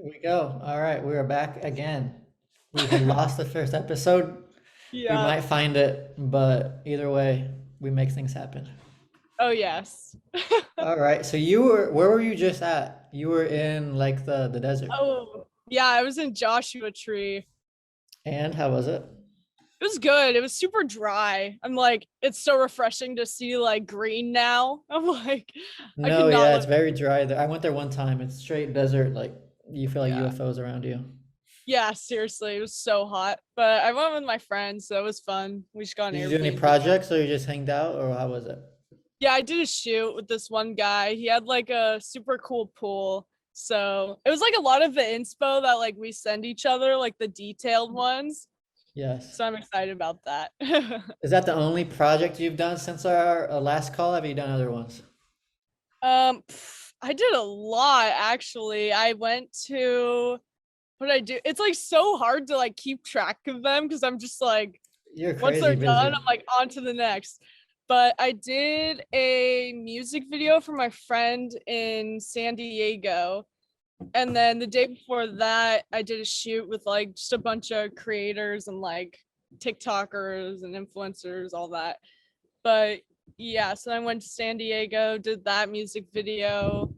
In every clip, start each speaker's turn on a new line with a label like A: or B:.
A: we go. All right, we are back again. We had lost the first episode. We
B: Yeah.
A: might find it, but either way, we make things happen.
B: Oh, yes.
A: All right, so where were you just at? You were in like the desert.
B: Oh, yeah, I was in Joshua Tree.
A: And how was it?
B: It was good. It was super dry. I'm like, it's so refreshing to see like green now. I'm like, I could
A: No,
B: not
A: yeah, it's
B: live.
A: very dry there. I went there one time. It's straight desert, like you feel like
B: Yeah.
A: UFOs around you.
B: Yeah, seriously. It was so hot. But I went with my friends, so it was fun. We just got an
A: Did you do any
B: Airbnb.
A: projects or you just hanged out or how was it?
B: Yeah, I did a shoot with this one guy. He had like a super cool pool. So it was like a lot of the inspo that like we send each other, like the detailed ones.
A: Yes.
B: So I'm excited about that.
A: Is that the only project you've done since our last call? Have you done other ones?
B: I did a lot actually. I went to what did I do? It's like so hard to like keep track of them because I'm just like
A: You're
B: once
A: crazy
B: they're done,
A: busy.
B: I'm like on to the next. But I did a music video for my friend in San Diego. And then the day before that, I did a shoot with like just a bunch of creators and like TikTokers and influencers, all that. But yeah, so I went to San Diego, did that music video,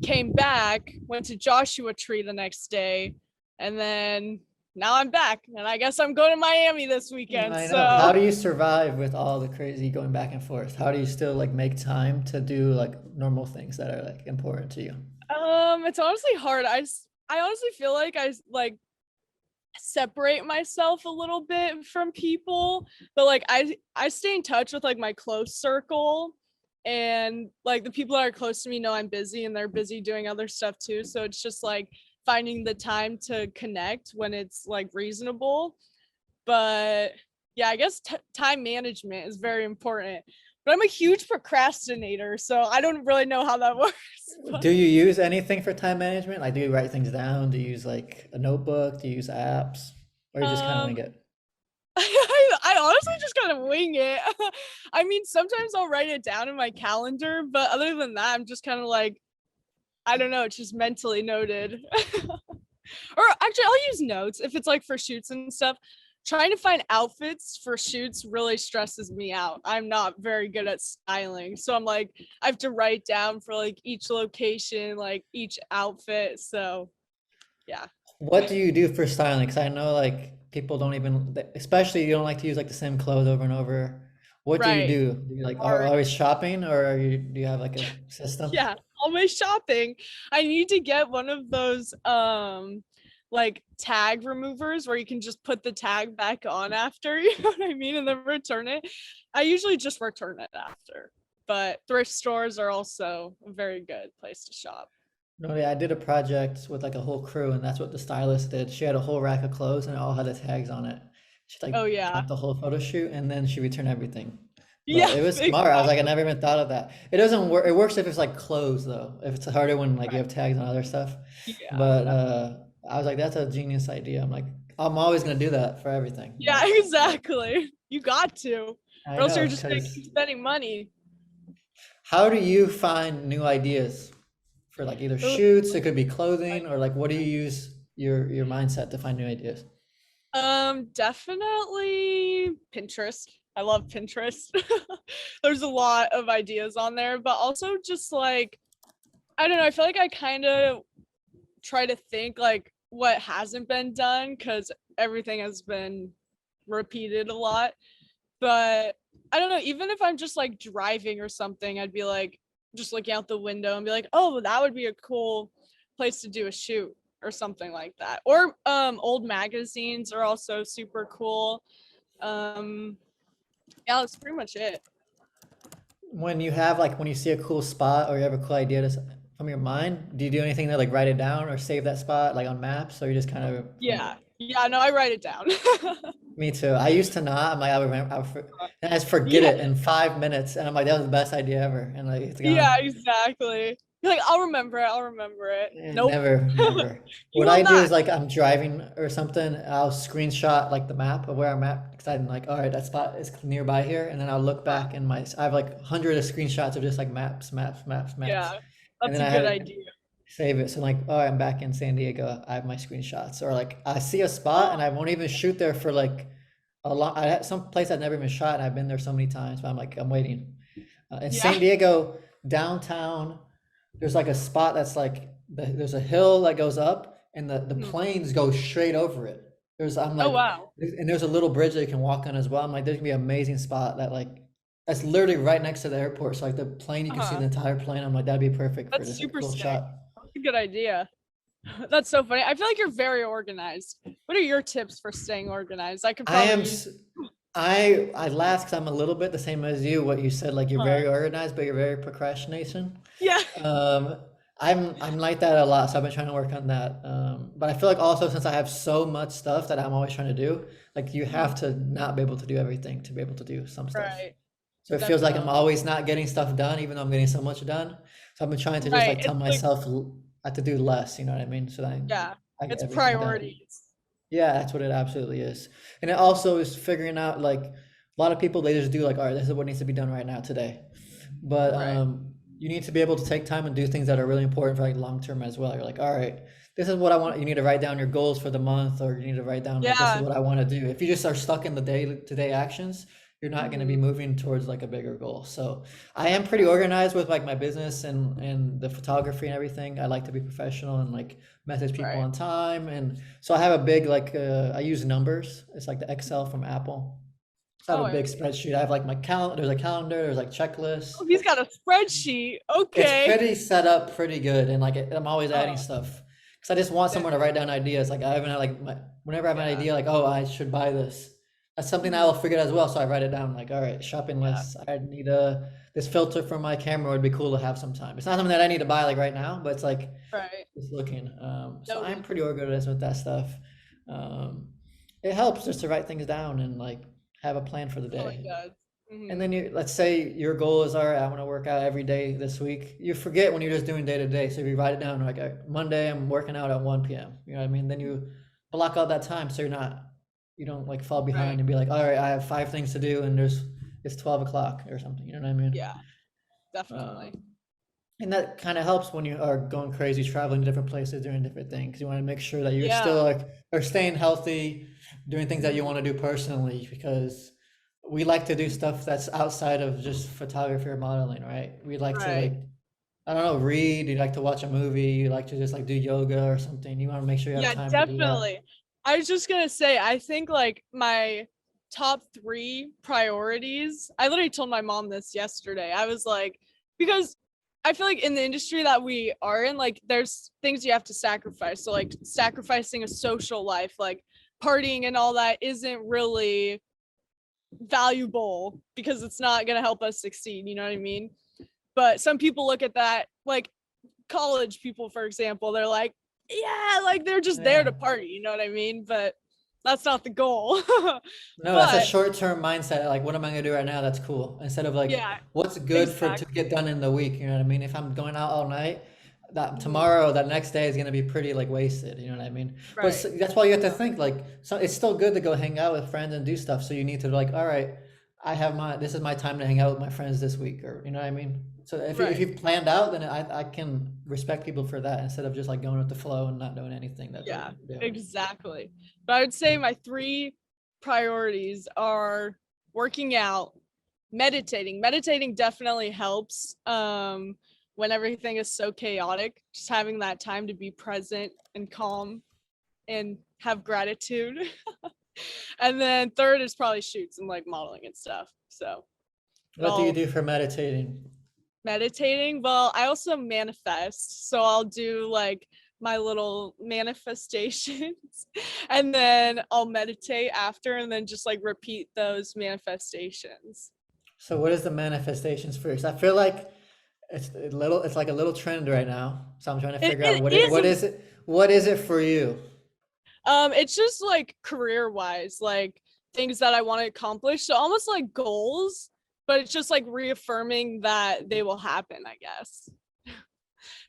B: came back, went to Joshua Tree the next day, and then now I'm back. And I guess I'm going to Miami this weekend.
A: I know. How
B: So
A: do you survive with all the crazy going back and forth? How do you still like make time to do like normal things that are like important to you?
B: it's honestly hard. I honestly feel like I like separate myself a little bit from people, but like I stay in touch with like my close circle, and like the people that are close to me know I'm busy and they're busy doing other stuff too, so it's just like finding the time to connect when it's like reasonable. But yeah, I guess time management is very important, but I'm a huge procrastinator, so I don't really know how that works. But
A: Do you use anything for time management? Like, do you write things down? Do you use like a notebook? Do you use apps? Or you just kind of
B: um
A: wing it?
B: I honestly just kind of wing it. I mean, sometimes I'll write it down in my calendar, but other than that, I'm just kind of like, I don't know, it's just mentally noted. Or actually, I'll use notes if it's like for shoots and stuff. Trying to find outfits for shoots really stresses me out. I'm not very good at styling. So I'm like, I have to write down for like each location, like each outfit. So yeah.
A: What do you do for styling? Because I know like people don't even, especially you don't like to use like the same clothes over and over. What do you
B: Right.
A: do? Do you like are
B: Hard.
A: always shopping or do you have like a system?
B: Yeah, always shopping. I need to get one of those like tag removers where you can just put the tag back on after, you know what I mean, and then return it. I usually just return it after. But thrift stores are also a very good place to shop.
A: No, yeah, I did a project with like a whole crew, and that's what the stylist did. She had a whole rack of clothes, and it all had the tags on it. She like
B: Oh yeah.
A: got the whole photo shoot, and then she returned everything. But
B: Yeah,
A: it was smart. I was like, I
B: exactly.
A: never even thought of that. It doesn't work. It works if it's like clothes, though. If it's harder when like you have
B: Right.
A: tags on other stuff.
B: Yeah.
A: But I was like, that's a genius idea. I'm like, I'm always gonna do that for everything.
B: Yeah,
A: Like,
B: exactly. You got to.
A: I
B: Or else you're
A: know,
B: just gonna
A: because
B: keep spending money.
A: how do you find new ideas for like either shoots? It could be clothing, or like, what do you use your mindset to find new ideas?
B: Definitely Pinterest. I love Pinterest. There's a lot of ideas on there, but also just like, I don't know, I feel like I kind of try to think like what hasn't been done because everything has been repeated a lot. But I don't know, even if I'm just like driving or something, I'd be like just looking out the window and be like, oh, that would be a cool place to do a shoot or something like that. Or old magazines are also super cool. Um yeah, that's pretty much it.
A: When you have like when you see a cool spot or you have a cool idea from your mind, do you do anything to like write it down or save that spot like on maps, or you just kind of like
B: Yeah. Yeah, no, I write it down.
A: me too. I used to not. I'm like I remember, and I just forget
B: Yeah.
A: it in 5 minutes, and I'm like that was the best idea ever, and like it's
B: Yeah,
A: gone.
B: exactly. You're like, I'll remember it. I'll remember it. Nope.
A: Never, never.
B: You
A: What
B: will
A: I do
B: not.
A: is like I'm driving or something, I'll screenshot like the map of where I'm at because I'm like, all right, that spot is nearby here, and then I'll look back in my. I have like hundreds of screenshots of just like maps, maps, maps, maps,
B: Yeah,
A: and
B: that's
A: then
B: a
A: I
B: good
A: have
B: idea.
A: Save it. So like, oh, I'm back in San Diego. I have my screenshots. Or like, I see a spot and
B: Oh,
A: I won't even shoot there for like a long. I had some place I've never even shot. And I've been there so many times, but I'm like, I'm waiting. In
B: yeah.
A: San Diego downtown, there's like a spot that's like there's a hill that goes up, and the
B: Mhm.
A: planes go straight over it. I'm
B: Oh
A: like,
B: wow.
A: and there's a little bridge that you can walk on as well. I'm like, there's gonna be an amazing spot that like that's literally right next to the airport. So like the plane, you can see the
B: Uh-huh.
A: entire plane. I'm like, that'd be perfect for
B: That's
A: just like a
B: super
A: cool
B: sick.
A: shot.
B: That's a good idea. That's so funny. I feel like you're very organized. What are your tips for staying organized? I could
A: I
B: probably
A: am.
B: use.
A: I laugh because I'm a little bit the same as you. What you said, like you're
B: Uh,
A: very organized, but you're very procrastination.
B: yeah.
A: Um, I'm like that a lot, so I've been trying to work on that. But I feel like also since I have so much stuff that I'm always trying to do, like you have
B: Mhm.
A: to not be able to do everything to be able to do some stuff.
B: Right.
A: So it feels like I'm
B: Definitely.
A: always not getting stuff done, even though I'm getting so much done. So I've been trying to just
B: Right.
A: like tell
B: It's like,
A: myself I have to do less. You know what I mean? So that
B: yeah,
A: I get
B: it's
A: everything done.
B: priorities.
A: Yeah, that's what it absolutely is. And it also is figuring out like a lot of people they just do like, all right, this is what needs to be done right now today. But
B: Right.
A: you need to be able to take time and do things that are really important for like long term as well. You're like, all right, this is what I want. You need to write down your goals for the month, or you need to write down like this is
B: Yeah.
A: what I want to do. If you just are stuck in the day to day actions, you're not going to be
B: Mhm.
A: moving towards like a bigger goal. So I am pretty organized with like my business and the photography and everything. I like to be professional and like message people
B: Right.
A: on time. And so I have a big like I use numbers. It's like the Excel from Apple. So I
B: Oh,
A: have a big
B: I.
A: spreadsheet. I have like my calendar. There's a calendar. There's like checklists.
B: Oh, he's got a spreadsheet.
A: It's
B: Okay.
A: pretty set up pretty good, and like I'm always adding
B: Uh,
A: stuff because I just want
B: there.
A: someone to write down ideas. Like I haven't had whenever I have an
B: Yeah.
A: idea, like oh I should buy this. That's something I will
B: Mhm.
A: figure out as well. So I write it down. Like all right, shopping
B: Yeah.
A: lists. I need a this filter for my camera would be cool to have sometime. It's not something that I need to buy like right now, but it's like
B: Right.
A: just looking. So I'm
B: Noted.
A: pretty organized with that stuff. Um, it helps just to write things down and like have a plan for the
B: Definitely
A: day.
B: does.
A: And
B: Hmm.
A: then let's say your goal is, all right, I want to work out every day this week. You forget when you're just doing day to day. So if you write it down, like Monday, I'm working out at 1 p.m. You know what I mean? Then you block out that time so you don't like fall behind
B: Right.
A: and be like, all right, I have 5 things to do and it's 12 o'clock or something. You know what I mean?
B: Yeah. Definitely.
A: Um, and that kind of helps when you are going crazy, traveling to different places, doing different things. You want to make sure that you're
B: Yeah.
A: still like are staying healthy, doing things that you
B: Mhm.
A: want to do personally, because we like to do stuff that's outside of just photography or modeling, right? We like to
B: Right.
A: like, I don't know, read, you like to watch a movie, you like to just like do yoga or something. You want to make sure you have
B: Yeah,
A: time to do that.
B: definitely. I was just gonna say, I think like my top three priorities, I literally told my mom this yesterday. I was like, because I feel like in the industry that we are in, like there's things you have to sacrifice. So like sacrificing a social life, like partying and all that isn't really valuable because it's not gonna help us succeed, you know what I mean? But some people look at that, like college people, for example, they're like, yeah, like they're just there
A: Yeah.
B: to party, you know what I mean? But that's not the goal.
A: No, that's a
B: But
A: short-term mindset. Like, what am I gonna do right now? That's cool. Instead of like,
B: yeah,
A: what's good for to
B: exactly.
A: get done in the week? You know what I mean? If I'm going out all night, that
B: Mhm.
A: tomorrow, that next day is gonna be pretty like wasted. You know what I mean? But
B: Right.
A: that's why you have to think like, so it's still good to go hang out with friends and do stuff. So you need to like, all right, this is my time to hang out with my friends this week, or you know what I mean? So if
B: Right.
A: you've planned out, then I can respect people for that instead of just like going with the flow and not doing anything that they're
B: Yeah,
A: doing.
B: exactly. But I would say my three priorities are working out, meditating. Meditating definitely helps when everything is so chaotic. Just having that time to be present and calm and have gratitude. And then third is probably shoots and like modeling and stuff. So it
A: What do you
B: all
A: do for meditating?
B: meditating. Well, I also manifest. So I'll do like my little manifestations and then I'll meditate after and then just like repeat those manifestations.
A: So what is the manifestations first? I feel like it's like a little trend right now. So I'm trying to
B: It,
A: figure out
B: it is
A: what is it for you?
B: it's just like career wise, like things that I want to accomplish. So almost like goals, but it's just like reaffirming that they will happen, I guess.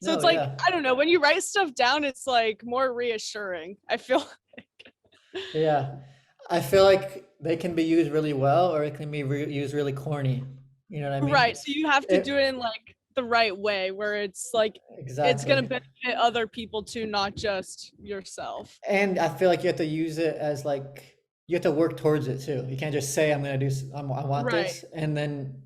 B: So
A: No,
B: it's like,
A: yeah.
B: I don't know, when you write stuff down, it's like more reassuring. I feel
A: Yeah. I feel like they can be used really well or it can be used really corny. You know what I mean?
B: right. So you have to do
A: It,
B: it in like the right way where it's like it's gonna
A: Exactly.
B: benefit other people too, not just yourself.
A: And I feel like you have to use it as like you have to work towards it too. You can't just say I'm gonna do I want
B: Right.
A: this and then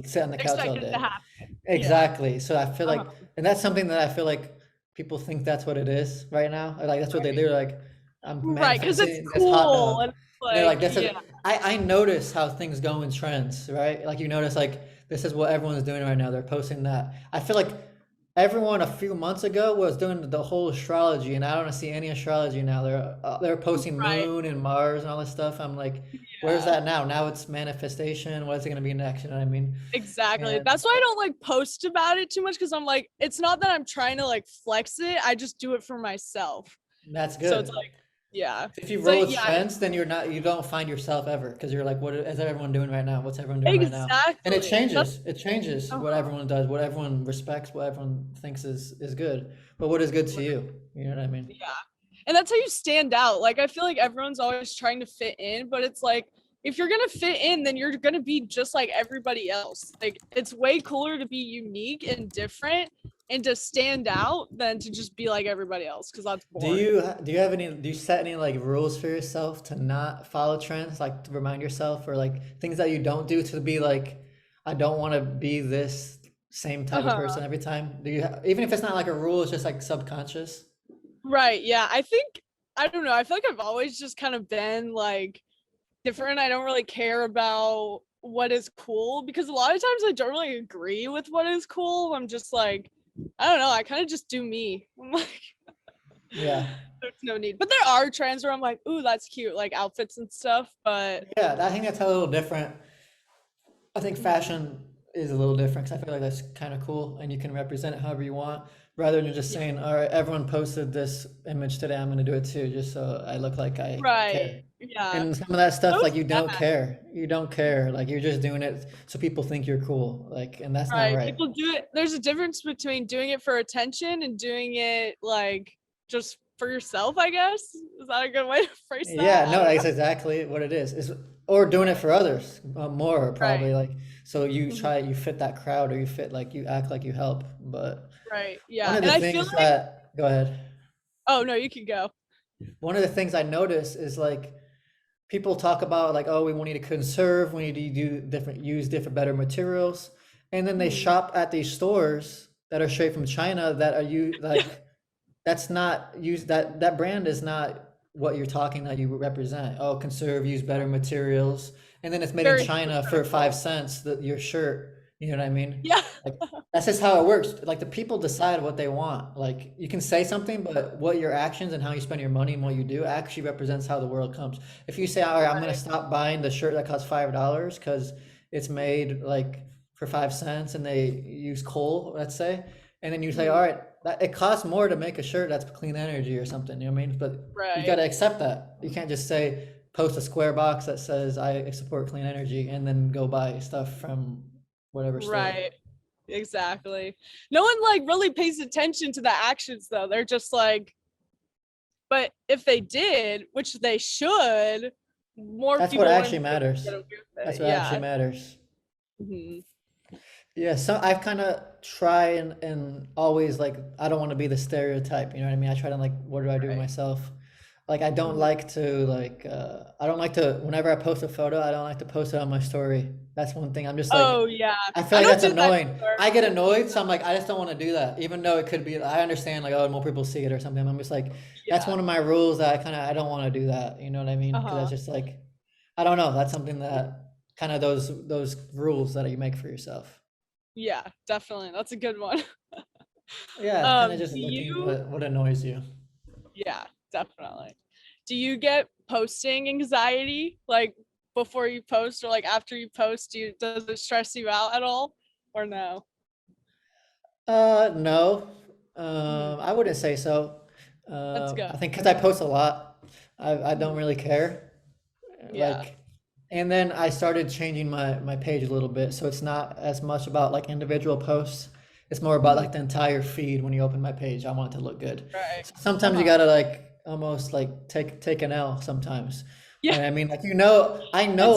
A: sit on the couch
B: Expect
A: all
B: it to
A: day.
B: happen. Yeah.
A: Exactly. So I feel like,
B: Uh-huh.
A: and that's something that I feel like people think that's what it is right now. Or, like that's what they
B: Right.
A: do. Like I'm
B: Right, because it's
A: manifesting this hot
B: cool
A: dog.
B: and
A: And they're like,
B: like,
A: this is,
B: yeah.
A: I notice how things go in trends, right? Like you notice like this is what everyone's doing right now. They're posting that. I feel like everyone a few months ago was doing the whole astrology, and I don't see any astrology now. They're posting
B: Right.
A: moon and Mars and all this stuff. I'm like, where's
B: Yeah.
A: that now? Now it's manifestation. What is it gonna be next? You know what I mean?
B: Exactly.
A: And
B: That's why I don't like post about it too much because I'm like, it's not that I'm trying to like flex it. I just do it for myself.
A: that's
B: So it's
A: good.
B: like, yeah.
A: If you
B: So
A: roll with
B: yeah,
A: trends, then you don't find yourself ever because you're like, what is everyone doing right now? What's everyone doing right now? And it
B: exactly. That's
A: changes. It changes what
B: uh-huh.
A: everyone does, what everyone respects, what everyone thinks is good. But what is good to
B: Right.
A: you? You know what I mean?
B: Yeah. And that's how you stand out. Like I feel like everyone's always trying to fit in, but it's like if you're gonna fit in, then you're gonna be just like everybody else. Like it's way cooler to be unique and different and to stand out than to just be like everybody else because that's boring.
A: Do you set any like rules for yourself to not follow trends, like to remind yourself, or like things that you don't do to be like, I don't want to be this same type of
B: Uh-huh.
A: person every time? Even if it's not like a rule, it's just like subconscious?
B: Right. Yeah. I think I don't know. I feel like I've always just kind of been like different. I don't really care about what is cool because a lot of times I don't really agree with what is cool. I'm just like, I don't know. I kind of just do me. I'm like,
A: Yeah.
B: there's no need. But there are trends where I'm like, ooh, that's cute, like outfits and stuff. But
A: Yeah, I think that's a little different. I think
B: mhm,
A: fashion is a little different because I feel like that's kind of cool and you can represent it however you want rather than just
B: yeah,
A: saying, all right, everyone posted this image today, I'm going to do it too, just so I look like I
B: right.
A: care.
B: Yeah.
A: And some of that
B: So
A: stuff,
B: is
A: like you don't
B: that.
A: care. You don't care. Like you're just doing it so people think you're cool. Like, and that's not
B: Right.
A: right.
B: People do it. There's a difference between doing it for attention and doing it like just for yourself, I guess. Is that a good way to phrase
A: Yeah,
B: that? I
A: no,
B: don't know.
A: that's exactly what it is. Or doing it for others, more
B: Right.
A: probably like so
B: Mhm.
A: you fit that crowd or you fit like you act like you help. But
B: Right.
A: one
B: Yeah.
A: of
B: And
A: the
B: I feel
A: things
B: like,
A: that go ahead.
B: oh no, you can go.
A: One of the things I notice is like people talk about like, oh, we need to conserve, we need to use different, better materials, and then they
B: Mhm.
A: shop at these stores that are straight from China that are you like that's not use that brand is not what you're talking that you represent. Oh, conserve, use better materials, and then it's made in
B: Very
A: China for
B: hypocritical.
A: 5 cents. Your shirt, you know what I mean?
B: Yeah.
A: Like that's just how it works. Like the people decide what they want. Like you can say something, but what your actions and how you spend your money and what you do actually represents how the world comes. If you say, all right, I'm gonna
B: Right.
A: stop buying the shirt that costs $5 because it's made like for 5 cents and they use coal, let's say, and then you say, all
B: Mhm.
A: right, that, it costs more to make a shirt that's clean energy or something, you know what I mean? But you got
B: Right.
A: to accept that. You can't just say, post a square box that says, I support clean energy, and then go buy stuff from whatever store.
B: Right. Exactly. No one like really pays attention to the actions though. They're just like, but if they did, which they should, more
A: That's what
B: people
A: actually
B: wouldn't be able to
A: matters.
B: get away with
A: That's
B: it.
A: what actually
B: Yeah.
A: matters.
B: Mhm.
A: Yeah, so I've kind of try and always like I don't want to be the stereotype, you know what I mean? I try to like what do I do with
B: Right.
A: myself? Like I don't
B: Mhm.
A: like to like I don't like to whenever I post a photo, I don't like to post it on my story. That's one thing. I'm just like
B: Oh yeah.
A: I feel
B: I
A: like
B: don't
A: that's
B: do that
A: annoying.
B: either.
A: I get annoyed, so I'm like I just don't want to do that. Even though it could be I understand like oh more people see it or something. I'm just like that's
B: Yeah.
A: one of my rules that I don't want to do that. You know what I mean? Because that's
B: Uh-huh.
A: just like I don't know. That's something that kind of those rules that you make for yourself.
B: Yeah, definitely. That's a good one.
A: Yeah, kind of just
B: Do
A: looking
B: you
A: what annoys you.
B: yeah, definitely. Do you get posting anxiety like before you post or like after you post? Does it stress you out at all or no?
A: No,
B: Mhm.
A: I wouldn't say so.
B: That's good.
A: I think because I post a lot, I don't
B: Mhm.
A: really care.
B: Yeah.
A: Like, and then I started changing my page a little bit, so it's not as much about like individual posts. It's more about
B: Mhm.
A: like the entire feed when you open my page. I want it to look good.
B: Right.
A: So sometimes you
B: Uh-huh.
A: gotta like almost like take an L sometimes.
B: Yeah,
A: And I mean, like I know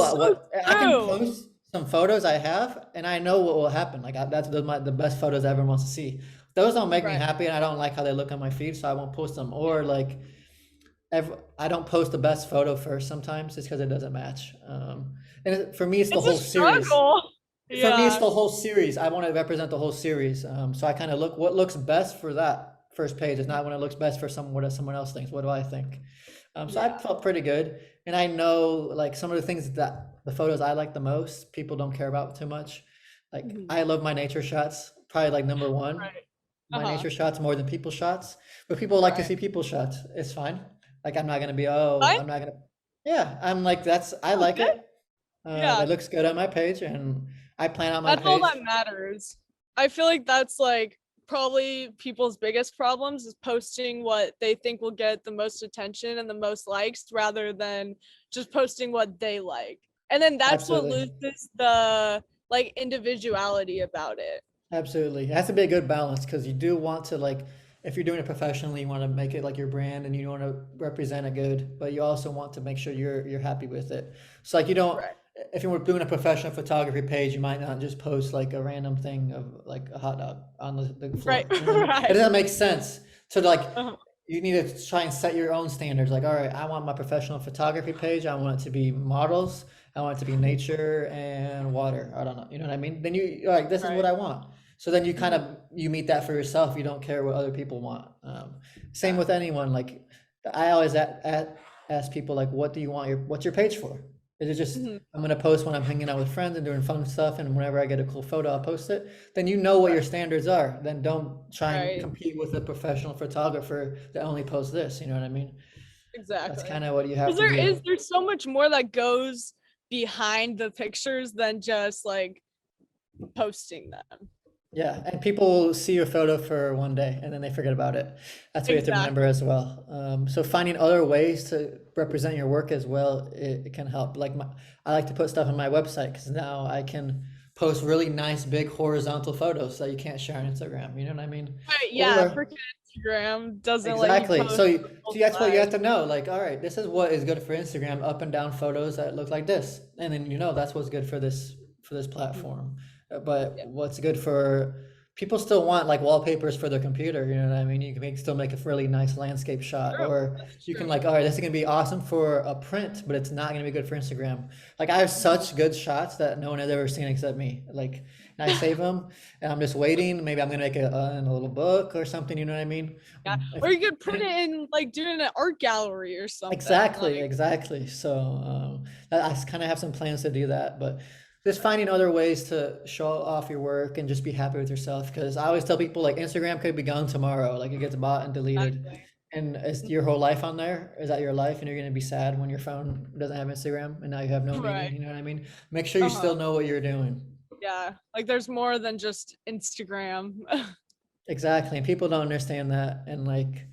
B: it's so
A: what I can
B: true.
A: post some photos I have, and I know what will happen. Like that's the best photos everyone wants to see. Those don't make me
B: Right.
A: happy, and I don't like how they look on my feed, so I won't post them. Or like, I don't post the best photo first sometimes, just because it doesn't match. And for me, it's the
B: It's a
A: whole series.
B: struggle.
A: For me, it's
B: Yeah.
A: the whole series. I want to represent the whole series. So I kind of look what looks best for that first page. It's not when it looks best for someone what someone else thinks. What do I think? So I
B: Yeah.
A: felt pretty good, and I know like some of the things that the photos I like the most, people don't care about too much. Like
B: Mhm.
A: I love my nature shots, probably like number one.
B: Right.
A: My
B: Uh-huh.
A: nature shots more than people shots, but people like to
B: Right.
A: see people shots. It's fine. Like I'm not gonna be, oh,
B: Fine.
A: I'm not gonna. Yeah, I'm like that's I like
B: Okay.
A: it.
B: Yeah.
A: It looks good on my page, and I plan on my
B: That's all
A: page.
B: that matters. I feel like that's like probably people's biggest problems is posting what they think will get the most attention and the most likes rather than just posting what they like. And then that's what
A: Absolutely.
B: loses the like individuality about it.
A: Absolutely. It has to be a good balance because you do want to like if you're doing it professionally, you want to make it like your brand and you want to represent it good, but you also want to make sure you're happy with it. So like you don't
B: Right.
A: if you were doing a professional photography page, you might not just post like a random thing of like a hot dog on the
B: Right.
A: floor. You know what I mean? It
B: Right.
A: doesn't make sense. So like
B: Uh-huh.
A: you need to try and set your own standards. Like, all right, I want my professional photography page. I want it to be models. I want it to be nature and water. I don't know. You know what I mean? Then you're like, this is what
B: Right.
A: I want. So then you kind
B: Mhm.
A: of you meet that for yourself. You don't care what other people want. Same
B: Yeah.
A: with anyone. Like I always ask people like, what do you want what's your page for? Is it just
B: Mhm.
A: I'm gonna post when I'm hanging out with friends and doing fun stuff, and whenever I get a cool photo, I'll post it. Then you know what your
B: Right.
A: standards are. Then don't try and
B: Right.
A: compete with a professional photographer that only posts this. You know what I mean? That's
B: Exactly.
A: kind of what you have
B: Because
A: to do.
B: there's so much more that goes behind the pictures than just like posting them.
A: Yeah, and people will see your photo for one day and then they forget about it. That's what you have to remember
B: Exactly.
A: as well. So finding other ways to represent your work as well, it can help. I like to put stuff on my website because now I can post really nice big horizontal photos that you can't share on Instagram. You know what I mean?
B: Right, yeah,
A: Or
B: freaking Instagram doesn't let you
A: exactly.
B: post the full
A: See, that's what you
B: size.
A: have to know. Like, all right, this is what is good for Instagram, up and down photos that look like this, and then you know that's what's good for this
B: Mhm.
A: platform. But
B: Yeah,
A: what's good for people still want like wallpapers for their computer. You know what I mean? You can still make a really nice landscape shot,
B: true.
A: or
B: That's
A: you can
B: true.
A: like, all right, this is gonna be awesome for a print, but it's not gonna be good for Instagram. Like, I have
B: Mhm.
A: such good shots that no one has ever seen except me. Like, and I save them, and I'm just waiting. Maybe I'm gonna make in a little book or something. You know what I mean?
B: Yeah,
A: If
B: or you could put it in like doing an art gallery or something.
A: exactly,
B: Like,
A: exactly. So I kind of have some plans to do that, but just finding other ways to show off your work and just be happy with yourself. Because I always tell people like Instagram could be gone tomorrow, like it gets bought and deleted.
B: exactly.
A: And is your whole life on there? Is that your life? And you're gonna be sad when your phone doesn't have Instagram and now you have no meaning.
B: Right.
A: You know what I mean? Make sure you
B: Uh-huh.
A: still know what you're doing.
B: Yeah. Like there's more than just Instagram.
A: Exactly. And people don't understand that. And like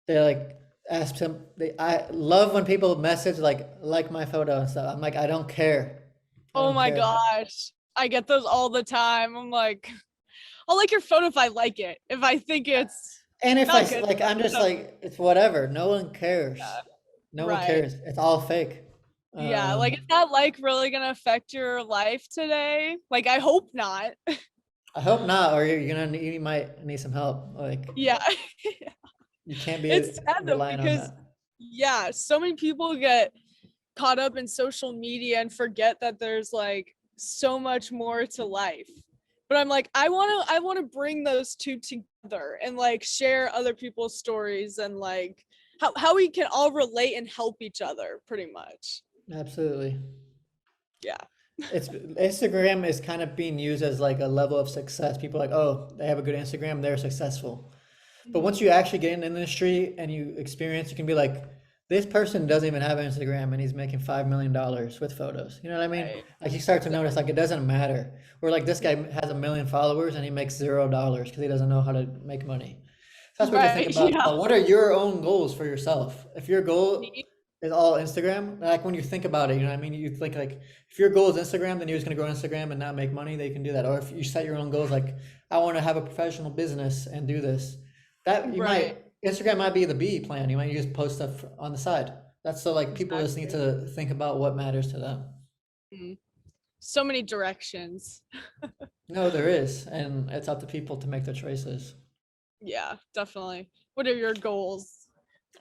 A: they like ask him I love when people message like my photo and stuff. I'm like, I don't care. I
B: Oh
A: don't
B: my
A: care.
B: gosh. I get those all the time. I'm like, I'll like your photo if I like it. If I think it's
A: And if
B: not good,
A: like I'm just
B: then
A: like it's whatever. No one cares.
B: yeah.
A: No one
B: Right.
A: cares. It's all fake.
B: Yeah, like, is
A: Um,
B: that, like, really gonna affect your life today? Like, I hope not.
A: I hope not, or you might need some help. Like
B: Yeah.
A: you can't be
B: It's sad though
A: relying on
B: because
A: that.
B: yeah, so many people get caught up in social media and forget that there's, like, so much more to life. But I'm like, I wanna bring those 2 together and, like, share other people's stories and, like, how we can all relate and help each other pretty much.
A: Absolutely.
B: Yeah.
A: It's Instagram is kind of being used as like a level of success. People are like, oh, they have a good Instagram, they're successful. But once
B: Mhm.
A: you actually get in the industry and you experience, you can be like, this person doesn't even have Instagram and he's making $5 million with photos. You know what I mean?
B: Right.
A: Like you start to
B: Exactly.
A: notice like it doesn't matter. Or like this guy has 1 million followers and he makes $0 because he doesn't know how to make money. So that's what you think
B: Right,
A: about.
B: yeah.
A: What are your own goals for yourself? If your goal is all Instagram, like when you think about it, you know what I mean? You think like if your goal is Instagram, then you're just gonna go on Instagram and not make money, then you can do that. Or if you set your own goals like I want to have a professional business and do this, that you
B: Right.
A: might Instagram might be the B plan. You might just post stuff on the side. That's so like people just need
B: Exactly.
A: to think about what matters to them.
B: Mhm. so many directions.
A: No, there is, and it's up to people to make their choices.
B: Yeah, definitely. What are your goals?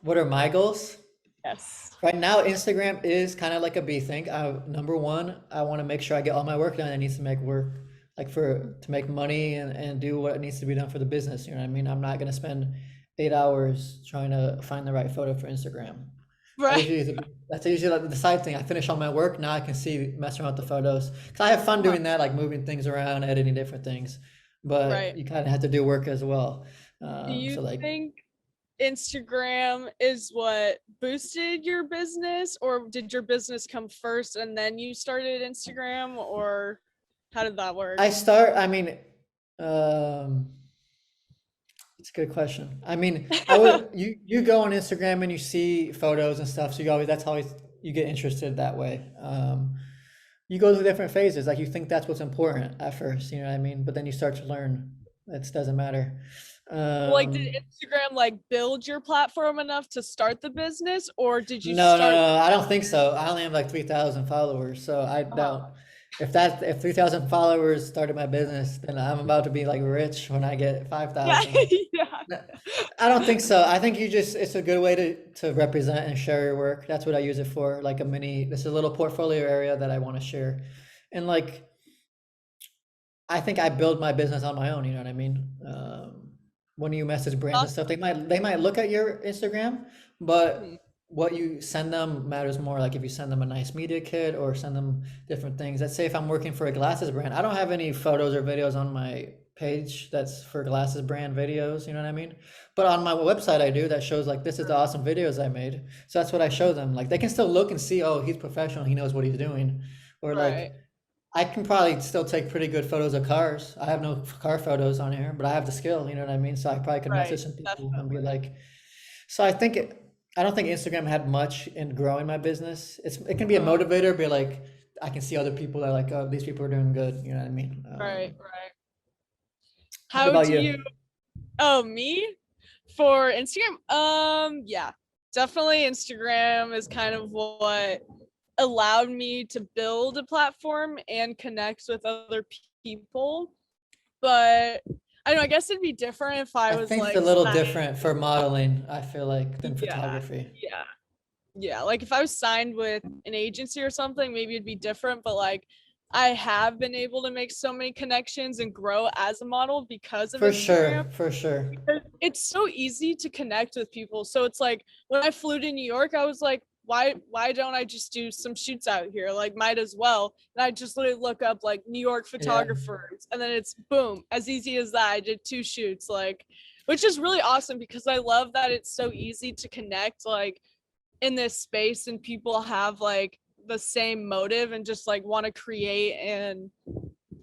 A: What are my goals?
B: Yes.
A: Right now, Instagram is kind of like a B thing. Number one, I want to make sure I get all my work done. It needs to make work, like for to make money and do what needs to be done for the business. You know what I mean? I'm not gonna spend 8 hours trying to find the right photo for Instagram. I
B: Right.
A: usually that's usually like the side thing. I finish all my work now. I can see mess around with the photos because I have fun
B: Uh-huh.
A: doing that, like moving things around, editing different things. But
B: Right.
A: you kind of have to do work as well.
B: Do you
A: So like
B: think Instagram is what boosted your business, or did your business come first and then you started Instagram, or how did that work?
A: I mean, um, it's a good question. I mean, you go on Instagram and you see photos and stuff, so you always that's always you get interested that way. You go through different phases. Like you think that's what's important at first, you know what I mean? But then you start to learn it doesn't matter.
B: Like, did
A: Um,
B: Instagram like build your platform enough to start the business, or did you
A: no, no,
B: start?
A: no, I don't think so. I only have like 3,000 followers, so I
B: Uh-huh.
A: doubt if 3,000 followers started my business, then I'm about to be like rich when I get
B: Yeah,
A: 5,000.
B: yeah,
A: No, I don't think so. I think it's a good way to represent and share your work. That's what I use it for. Like this is a little portfolio area that I want to share. And like, I think I build my business on my own, you know what I mean? When you message brands and stuff,
B: awesome.
A: they might look at your Instagram, but
B: Mhm.
A: what you send them matters more. Like if you send them a nice media kit or send them different things. Let's say if I'm working for a glasses brand, I don't have any photos or videos on my page that's for glasses brand videos, you know what I mean? But on my website I do that shows like this is the awesome videos I made. So that's what I show them. Like they can still look and see, oh, he's professional, he knows what he's doing. Or
B: Right,
A: like I can probably still take pretty good photos of cars. I have no car photos on here, but I have the skill, you know what I mean? So I probably could
B: right,
A: message some people and be
B: definitely.
A: like, so I think I don't think Instagram had much in growing my business. It can be a
B: Uh-huh.
A: motivator, be like, I can see other people that are like, oh, these people are doing good, you know what I mean?
B: Right, right.
A: What
B: How
A: about
B: do
A: you?
B: you? Oh, me for Instagram? Yeah, definitely Instagram is kind of what allowed me to build a platform and connect with other people. But I don't know, I guess it'd be different if I
A: I
B: was
A: think it's a
B: like
A: little
B: signed.
A: different for modeling, I feel like, than
B: Yeah,
A: photography.
B: yeah, yeah. Like if I was signed with an agency or something, maybe it'd be different. But like I have been able to make so many connections and grow as a model because of
A: For
B: Instagram.
A: sure, for sure.
B: It's so easy to connect with people. So it's like when I flew to New York, I was like, why don't I just do some shoots out here? Like might as well. And I just literally look up like New York
A: Yeah,
B: photographers and then it's boom, as easy as that. I did 2 shoots, like which is really awesome because I love that it's so easy to connect like in this space and people have like the same motive and just like want to create and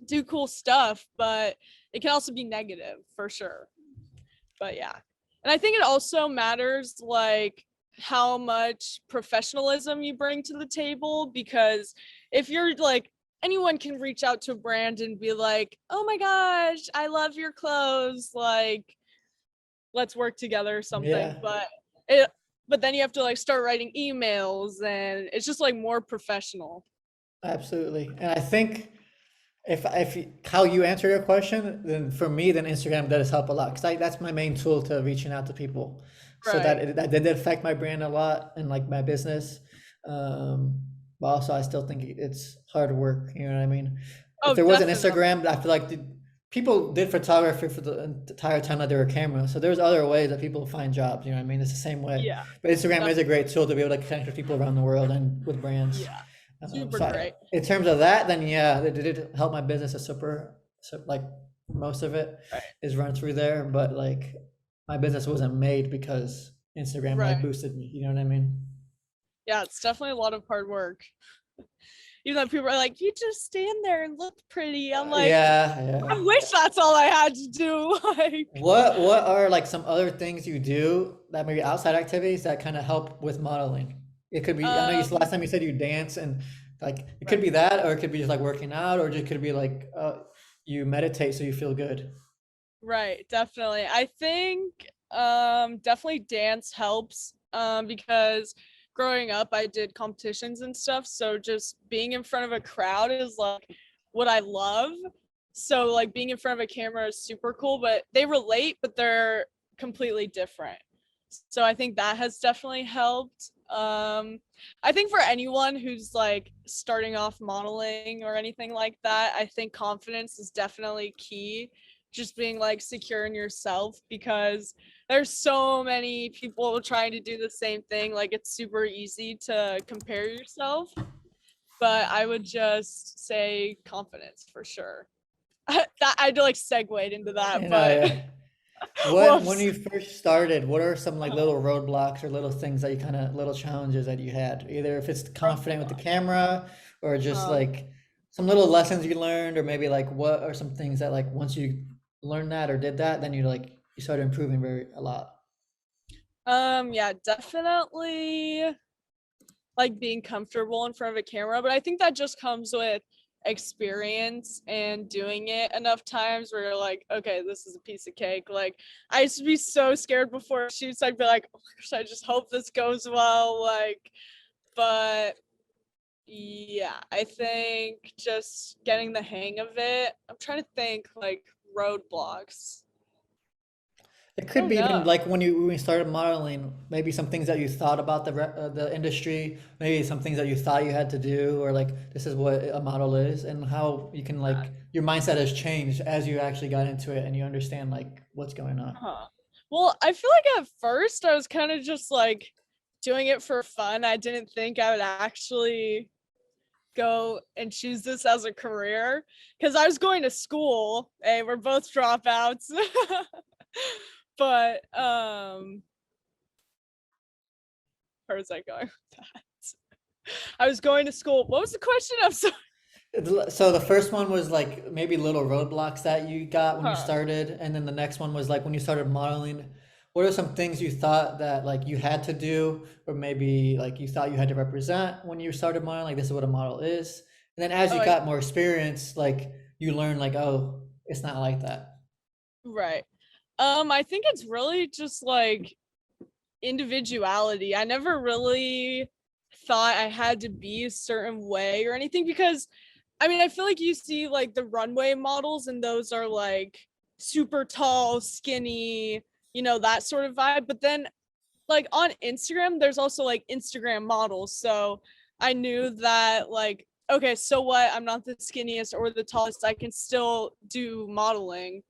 B: do cool stuff, but it can also be negative for sure. But yeah, and I think it also matters like how much professionalism you bring to the table, because if you're like, anyone can reach out to a brand and be like, oh my gosh, I love your clothes, like let's work together or something.
A: yeah,
B: It but then you have to like start writing emails and it's just like more professional.
A: absolutely. And I think how you answer your question, then for me, then Instagram does help a lot because that's my main tool to reaching out to people. So
B: Right.
A: that did affect my brand a lot and like my business. Um, but also, I still think it's hard work. You know what I mean? If
B: Oh,
A: there wasn't
B: definitely.
A: Instagram, I feel like people did photography for the entire time that they were camera. So there's other ways that people find jobs. You know what I mean? It's the same way.
B: Yeah,
A: But Instagram is a
B: definitely.
A: great tool to be able to connect with people around the world and with brands.
B: Yeah, super
A: So
B: great.
A: in terms of that, then yeah, it did help my business a super, so like most of it
B: Right.
A: is run through there, but like my business wasn't made because Instagram
B: Right.
A: like boosted me. You know what I mean?
B: Yeah, it's definitely a lot of hard work. Even though people are like, you just stand there and look pretty. I'm like,
A: Yeah, yeah.
B: I wish that's all I had to do. Like,
A: What are like some other things you do that maybe outside activities that kind of help with modeling? It could be, I know last
B: um,
A: time you said you dance and like it could
B: right,
A: be that, or it could be just like working out, or it could be like you meditate so you feel good.
B: right, definitely. I think definitely dance helps because growing up, I did competitions and stuff. So just being in front of a crowd is like what I love. So like being in front of a camera is super cool, but they relate, but they're completely different. So I think that has definitely helped. I think for anyone who's like starting off modeling or anything like that, I think confidence is definitely key. Just being like secure in yourself, because there's so many people trying to do the same thing. Like it's super easy to compare yourself, but I would just say confidence for sure. That I like segued into that,
A: You know,
B: but
A: yeah. When
B: whoops.
A: you first started, what are some like little roadblocks or little things that you kind of little challenges that you had? Either if it's confident with the camera or just
B: Um,
A: like some little lessons you learned, or maybe like what are some things that like once you learned that or did that, then you started improving very a lot.
B: yeah, definitely like being comfortable in front of a camera, but I think that just comes with experience and doing it enough times where you're like, okay, this is a piece of cake. Like I used to be so scared before shoots. I'd be like, oh my gosh, I just hope this goes well. Like, but yeah, I think just getting the hang of it. I'm trying to think like roadblocks.
A: It
B: I
A: could
B: don't
A: be even
B: know.
A: like when you started modeling, maybe some things that you thought about the industry, maybe some things that you thought you had to do, or like this is what a model is, and how you can like your mindset has changed as you actually got into it and you understand like what's going on.
B: Huh. Well, I feel like at first I was kind of just like doing it for fun. I didn't think I would actually go and choose this as a career because I was going to school. Hey, we're both dropouts. But where was I going with that? I was going to school. What was the question? I'm sorry.
A: So the first one was like maybe little roadblocks that you got when you
B: Huh.
A: started, and then the next one was like when you started modeling. What are some things you thought that like you had to do, or maybe like you thought you had to represent when you started modeling? Like this is what a model is, and then as
B: Oh,
A: you got more experience, like you learn like oh, it's not like that.
B: right. I think it's really just like individuality. I never really thought I had to be a certain way or anything because I mean, I feel like you see like the runway models and those are like super tall, skinny, that sort of vibe. But then like on Instagram, there's also like Instagram models. So I knew that like, okay, so what? I'm not the skinniest or the tallest. I can still do modeling.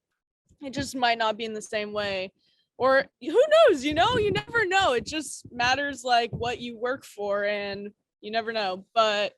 B: It just might not be in the same way. Or who knows, you never know. It just matters like what you work for and you never know. But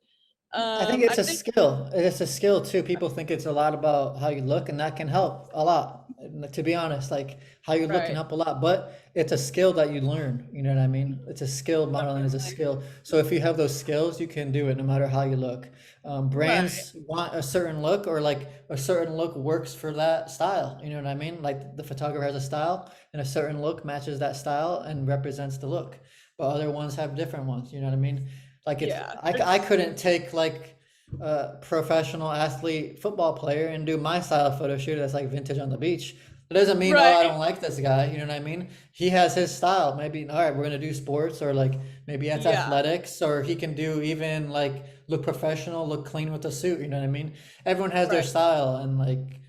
A: I think
B: I
A: it's a
B: think
A: skill. It's a skill too. People think it's a lot about how you look, and that can help a lot. And to be honest, like how you look can
B: right.
A: help a lot, but it's a skill that you learn. You know what I mean? It's a skill. Modeling is a
B: Definitely.
A: skill. So if you have those skills, you can do it no matter how you look.
B: Right.
A: Brands want a certain look, or like a certain look works for that style. You know what I mean? Like the photographer has a style, and a certain look matches that style and represents the look. But other ones have different ones. You know what I mean? Like if
B: Yeah.
A: I couldn't take like a professional athlete football player and do my style of photo shoot that's like vintage on the beach. It doesn't mean, oh, I
B: Right.
A: don't like this guy. You know what I mean? He has his style. Maybe, all right, we're gonna do sports, or like maybe it's
B: Yeah.
A: athletics, or he can do even like look professional, look clean with a suit. You know what I mean? Everyone has their
B: Right.
A: style, and like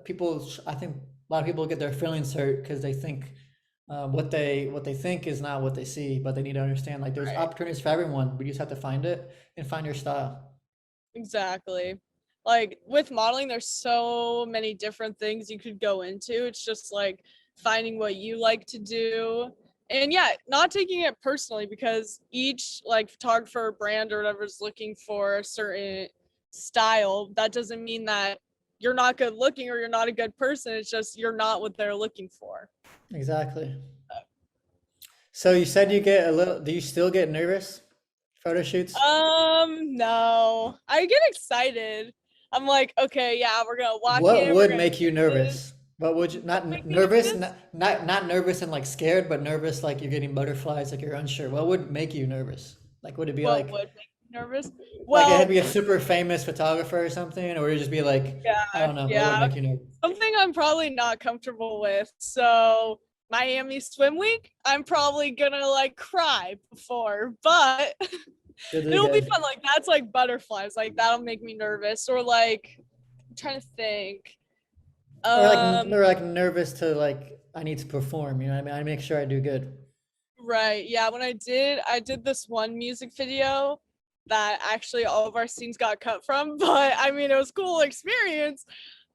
A: people, I think a lot of people get their feelings hurt because they think what they think is not what they see, but they need to understand like there's
B: Right.
A: opportunities for everyone, but you just have to find it and find your style.
B: Exactly. Like with modeling, there's so many different things you could go into. It's just like finding what you like to do. And yeah, not taking it personally because each like photographer or brand or whatever is looking for a certain style. That doesn't mean that you're not good looking or you're not a good person. It's just you're not what they're looking for.
A: Exactly. So you said you get a little, do you still get nervous photo shoots?
B: No. I get excited. I'm like, okay, yeah, we're gonna walk
A: What
B: in, we're
A: would
B: gonna
A: make you
B: do this.
A: nervous? What would you,
B: What
A: not
B: make me
A: nervous,
B: nervous?
A: not nervous and like scared, but nervous like you're getting butterflies, like you're unsure. What would make you nervous? Like would it be
B: What would make me nervous?
A: like it had to
B: Well,
A: be a super famous photographer or something, or would it just be like,
B: yeah,
A: I don't know, what would
B: yeah.
A: make you nervous?
B: Something I'm probably not comfortable with. So Miami Swim Week, I'm probably gonna like cry before, but
A: Good to
B: it'll be
A: good.
B: fun. Like that's like butterflies. Like that'll make me nervous. Or like I'm trying to think.
A: Or
B: Um,
A: like nervous to like I need to perform, you know what I mean? I make sure I do good.
B: right. Yeah, when I did this one music video that actually all of our scenes got cut from, but I mean it was a cool experience.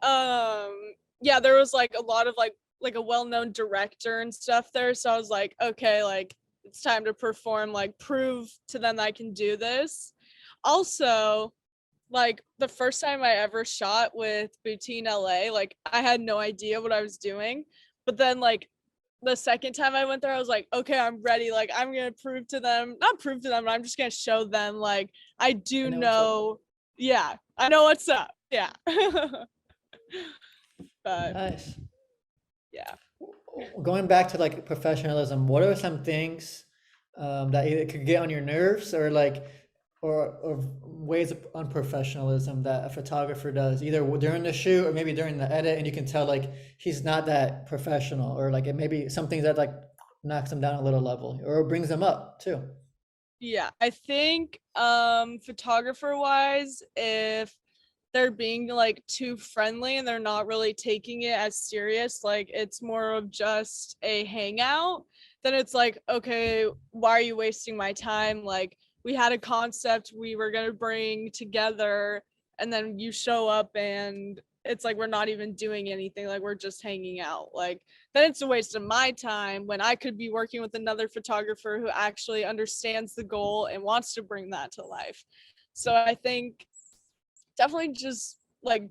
B: Um, yeah, there was like a lot of like a well-known director and stuff there. So I was like, okay, like it's time to perform, like prove to them that I can do this. Also, like the first time I ever shot with Booty LA, like I had no idea what I was doing. But then like the second time I went there, I was like, okay, I'm ready. Like I'm gonna prove to them, not prove to them, but I'm just gonna show them like I
A: I
B: do
A: know what's up.
B: know, yeah, I know what's up. Yeah. But
A: Nice.
B: yeah.
A: Going back to like professionalism, what are some things that either could get on your nerves or like or ways of unprofessionalism that a photographer does either during the shoot or maybe during the edit and you can tell like he's not that professional or like it maybe some things that like knocks him down a little level or brings them up too.
B: Yeah, I think photographer wise, if they're being like too friendly and they're not really taking it as serious, like it's more of just a hangout, then it's like, okay, why are you wasting my time? Like we had a concept we were going to bring together and then you show up and it's like we're not even doing anything, like we're just hanging out. Like then it's a waste of my time when I could be working with another photographer who actually understands the goal and wants to bring that to life. So I think definitely just like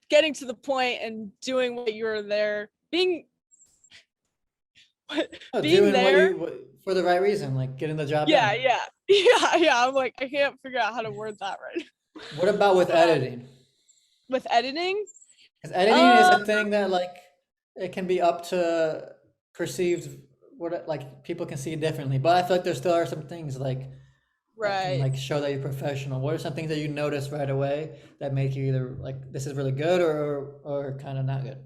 B: getting to the point and doing what you're there, being
A: Oh,
B: being
A: doing
B: there.
A: for the right reason, like getting the job
B: Yeah,
A: done.
B: yeah, yeah. I'm like, I can't figure out how to word that right.
A: What about with
B: But
A: editing?
B: with editing,
A: Because editing is
B: uh,
A: a thing that like it can be up to perceived what like people can see it differently. But I feel like there still are some things like that can
B: right.
A: like show that you're professional. What are some things that you notice right away that make you either like this is really good or kind of not good?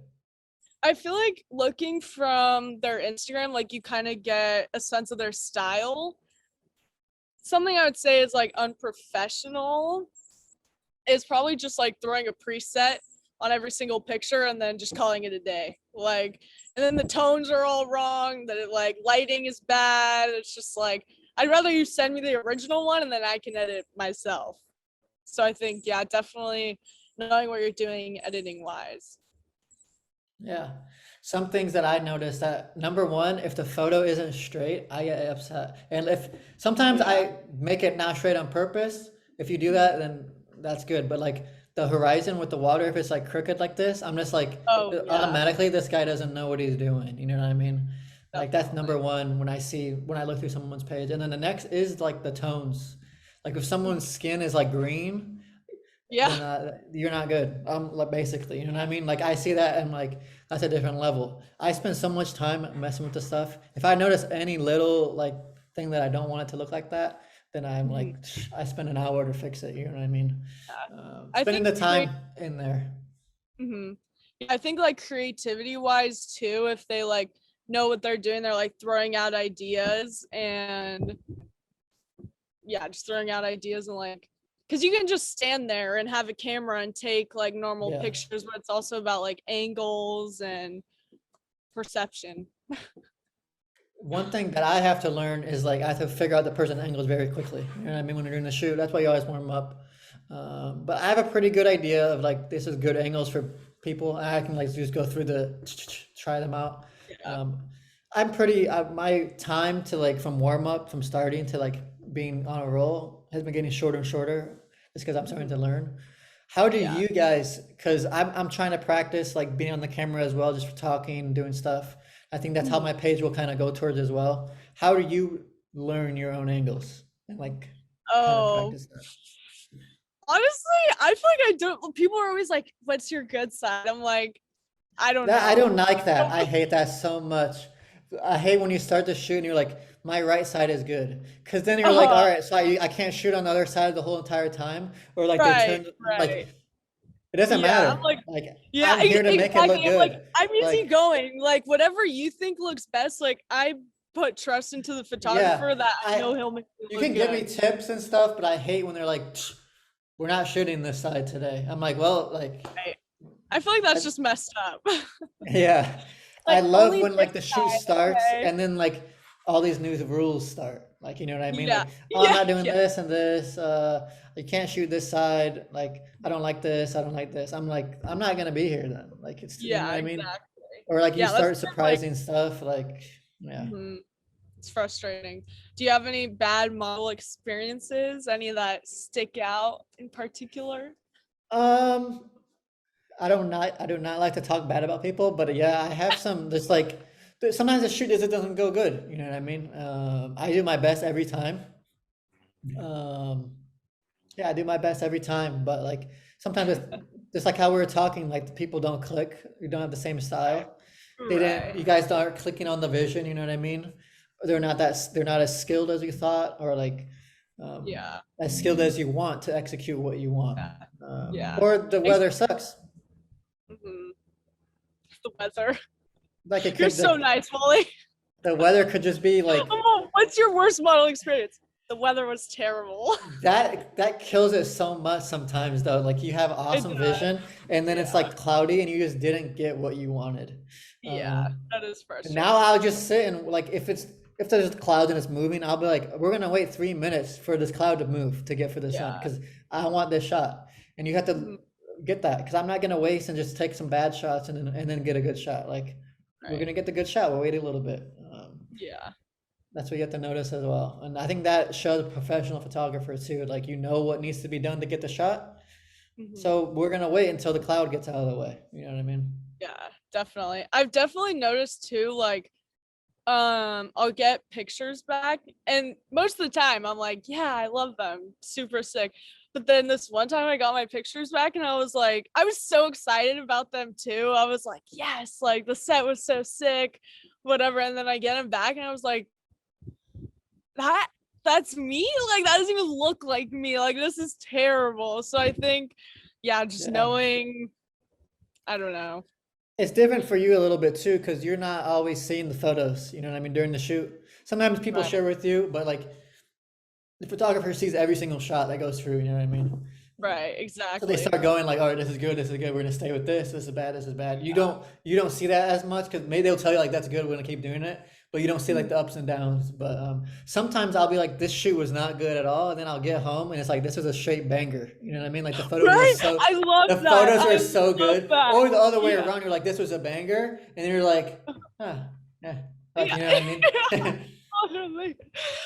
B: I feel like looking from their Instagram, like you kind of get a sense of their style. Something I would say is like unprofessional is probably just like throwing a preset on every single picture and then just calling it a day. Like, and then the tones are all wrong, that it like lighting is bad. It's just like, I'd rather you send me the original one and then I can edit myself. So I think, yeah, definitely knowing what you're doing editing wise.
A: Yeah. Some things that I noticed that number one, if the photo isn't straight, I get upset. And if sometimes
B: Yeah.
A: I make it not straight on purpose, if you do that, then that's good. But like the horizon with the water, if it's like crooked like this, I'm just like
B: Oh, yeah,
A: automatically this guy doesn't know what he's doing. You know what I mean? Like that's number
B: definitely.
A: one when I look through someone's page. And then the next is like the tones. Like if someone's skin is like green,
B: Yeah.
A: then you're not good. Like basically, you know what I mean? Like I see that and like that's a different level. I spend so much time messing with the stuff. If I notice any little like thing that I don't want it to look like that, then I'm
B: Mhm.
A: like I spend an hour to fix it. You know what I mean?
B: Yeah. I
A: Spending the
B: think
A: time in there.
B: Yeah, I think like creativity wise too, if they like know what they're doing, they're like throwing out ideas and yeah, just throwing out ideas and like because you can just stand there and have a camera and take like normal
A: Yeah.
B: pictures, but it's also about like angles and perception.
A: One thing that I have to learn is like I have to figure out the person angles very quickly. You know what I mean? When you're doing the shoot, that's why you always warm up. But I have a pretty good idea of like this is good angles for people. I can like just go through try them out.
B: Yeah.
A: Um, I'm pretty my time to like from warm up from starting to like being on a roll has been getting shorter and shorter just because I'm starting
B: Mhm.
A: to learn. How do
B: Yeah.
A: you guys? Because I'm trying to practice like being on the camera as well, just for talking, doing stuff. I think that's how
B: Mhm.
A: my page will kind of go towards as well. How do you learn your own angles and like kind of
B: Oh,
A: practice that?
B: honestly, I feel like I don't. People are always like, "What's your good side?" I'm like, I don't
A: That I don't
B: know.
A: like that. I hate that so much. I hate when you start to shoot and you're like, my right side is good. Because then you're like, all
B: Uh,
A: right, so I can't shoot on the other side the whole entire time. Or like they
B: right,
A: turn, like
B: right.
A: It doesn't
B: Yeah, I'm
A: matter.
B: like,
A: Like
B: yeah,
A: I'm here to make it look
B: exactly. I'm like,
A: good.
B: I'm
A: Like
B: easygoing. Like, whatever you think looks best, like, I put trust into the
A: yeah,
B: photographer that I
A: I
B: know he'll make it
A: you
B: look
A: can give me
B: good.
A: tips and stuff, but I hate when they're like, "Psh, we're not shooting this side today. I'm like, well, like
B: Right. I feel like that's
A: I,
B: just messed up.
A: yeah. I
B: Like,
A: love
B: only
A: when
B: this
A: like the shoot
B: side,
A: starts
B: okay?
A: and then like all these new rules start. Like, you know what I mean?
B: Yeah.
A: Like, oh, I'm
B: Yeah.
A: not doing
B: Yeah.
A: this and this. You can't shoot this side. Like, I don't like this. I don't like this. I'm like, I'm not gonna be here then. Like, it's you know
B: Yeah,
A: what I mean?
B: exactly.
A: Or like you
B: Yeah, that's
A: start
B: been like,
A: surprising stuff. Like, yeah.
B: mhm, it's frustrating. Do you have any bad model experiences? Any that stick out in particular?
A: Um, I do not like to talk bad about people, but yeah, I have some. There's like sometimes the shoot doesn't go good. You know what I mean? I do my best every time. Um, yeah, I do my best every time, but like sometimes it's just like how we were talking. Like the people don't click. You don't have the same style. They didn't.
B: Right.
A: You guys aren't clicking on the vision. You know what I mean? They're not that. They're not as skilled as you thought, or like
B: Yeah.
A: as skilled as you want to execute what you want.
B: Yeah. Yeah.
A: Or the
B: Ex-
A: weather sucks.
B: mhm. The weather.
A: Like it
B: You're
A: could
B: so nice, Molly.
A: the weather could just be like
B: Oh, what's your worst model experience? The weather was terrible.
A: that kills it so much sometimes though. Like you have
B: It
A: awesome
B: does.
A: vision and then it's
B: Yeah.
A: like cloudy and you just didn't get what you wanted.
B: Yeah.
A: Um,
B: That is
A: and now
B: frustrating.
A: I'll just sit and like if there's clouds and it's moving, I'll be like, we're gonna wait 3 minutes for this cloud to move to get for the sun
B: Yeah.
A: because I want this shot. And you have to
B: Mhm.
A: get that because I'm not gonna waste and just take some bad shots and then get a good shot. Like we're
B: Right.
A: gonna get the good shot. We'll wait a little bit.
B: Yeah.
A: That's what you have to notice as well. And I think that shows professional photographers too. Like you know what needs to be done to get the shot.
B: Mhm.
A: So we're gonna wait until the cloud gets out of the way. You know what I mean?
B: Yeah, definitely. I've definitely noticed too, like, I'll get pictures back, and most of the time I'm like, yeah, I love them, super sick. But then this one time I got my pictures back and I was like, I was so excited about them too. I was like, yes, like the set was so sick, whatever. And then I get them back and I was like, that that's me? Like that doesn't even look like me. Like this is terrible. So I think, yeah, just
A: Yeah.
B: knowing, I don't know.
A: It's different for you a little bit too, because you're not always seeing the photos. You know what I mean during the shoot. Sometimes people
B: Right.
A: share with you, but like the photographer sees every single shot that goes through. You know what I mean?
B: Right,
A: So they
B: exactly.
A: start going like, all right, this is good, this is good. We're gonna stay with this. This is bad. This is bad. You don't see that as much because maybe they'll tell you like that's good. We're gonna keep doing it, but you don't see like
B: Mhm.
A: the ups and downs. But sometimes I'll be like, this shoot was not good at all, and then I'll get home and it's like this was a straight banger. You know what I mean? Like
B: Right? I
A: the
B: love that.
A: photos are
B: I
A: so
B: love
A: good,
B: that.
A: or the other way
B: Yeah.
A: around. You're like, this was a banger, and you're like, huh, yeah, like
B: Yeah.
A: you know what I mean?
B: Totally.